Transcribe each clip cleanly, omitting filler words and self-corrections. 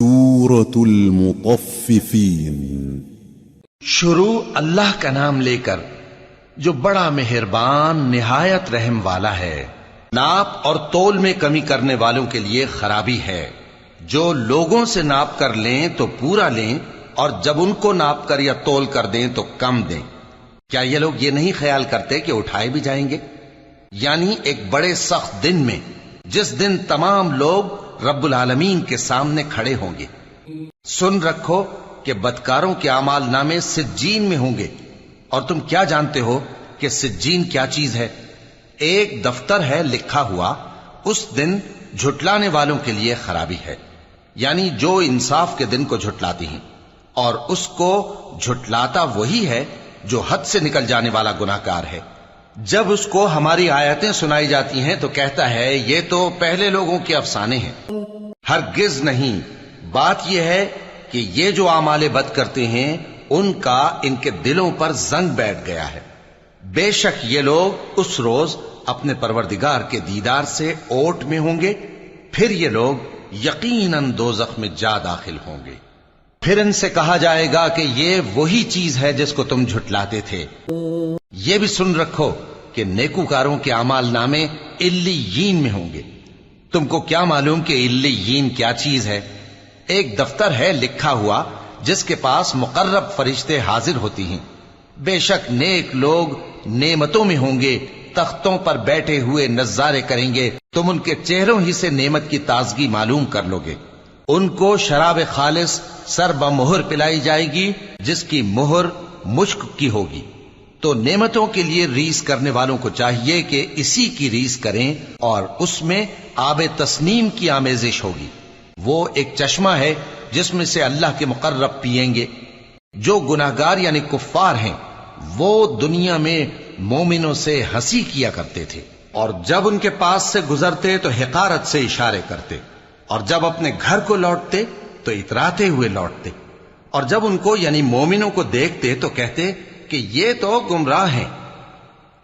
سورة المطففین۔ شروع اللہ کا نام لے کر جو بڑا مہربان نہایت رحم والا ہے۔ ناپ اور تول میں کمی کرنے والوں کے لیے خرابی ہے۔ جو لوگوں سے ناپ کر لیں تو پورا لیں، اور جب ان کو ناپ کر یا تول کر دیں تو کم دیں۔ کیا یہ لوگ یہ نہیں خیال کرتے کہ اٹھائے بھی جائیں گے؟ یعنی ایک بڑے سخت دن میں، جس دن تمام لوگ رب العالمین کے سامنے کھڑے ہوں گے۔ سن رکھو کہ بدکاروں کے اعمال نامے سجین میں ہوں گے، اور تم کیا جانتے ہو کہ سجین کیا چیز ہے؟ ایک دفتر ہے لکھا ہوا، اس دن جھٹلانے والوں کے لیے خرابی ہے، یعنی جو انصاف کے دن کو جھٹلاتی ہیں، اور اس کو جھٹلاتا وہی ہے جو حد سے نکل جانے والا گناہ گار ہے۔ جب اس کو ہماری آیتیں سنائی جاتی ہیں تو کہتا ہے یہ تو پہلے لوگوں کے افسانے ہیں۔ ہرگز نہیں، بات یہ ہے کہ یہ جو اعمال بد کرتے ہیں ان کا ان کے دلوں پر زنگ بیٹھ گیا ہے۔ بے شک یہ لوگ اس روز اپنے پروردگار کے دیدار سے اوٹ میں ہوں گے، پھر یہ لوگ یقیناً دوزخ میں جا داخل ہوں گے۔ پھر ان سے کہا جائے گا کہ یہ وہی چیز ہے جس کو تم جھٹلاتے تھے۔ یہ بھی سن رکھو کہ نیکوکاروں کے اعمال نامے علیین میں ہوں گے۔ تم کو کیا معلوم کہ علیین کیا چیز ہے؟ ایک دفتر ہے لکھا ہوا جس کے پاس مقرب فرشتے حاضر ہوتی ہیں۔ بے شک نیک لوگ نعمتوں میں ہوں گے، تختوں پر بیٹھے ہوئے نظارے کریں گے، تم ان کے چہروں ہی سے نعمت کی تازگی معلوم کر لو گے۔ ان کو شراب خالص سر بمہر پلائی جائے گی جس کی مہر مشک کی ہوگی۔ تو نعمتوں کے لیے ریس کرنے والوں کو چاہیے کہ اسی کی ریس کریں، اور اس میں آب تسنیم کی آمیزش ہوگی۔ وہ ایک چشمہ ہے جس میں سے اللہ کے مقرب پیئیں گے۔ جو گناہگار یعنی کفار ہیں وہ دنیا میں مومنوں سے ہنسی کیا کرتے تھے، اور جب ان کے پاس سے گزرتے تو حقارت سے اشارے کرتے، اور جب اپنے گھر کو لوٹتے تو اتراتے ہوئے لوٹتے، اور جب ان کو یعنی مومنوں کو دیکھتے تو کہتے کہ یہ تو گمراہ ہیں،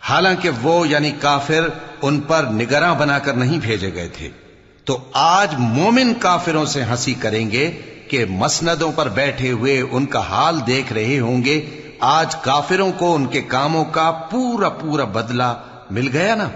حالانکہ وہ یعنی کافر ان پر نگراں بنا کر نہیں بھیجے گئے تھے۔ تو آج مومن کافروں سے ہنسی کریں گے کہ مسندوں پر بیٹھے ہوئے ان کا حال دیکھ رہے ہوں گے۔ آج کافروں کو ان کے کاموں کا پورا بدلہ مل گیا نا۔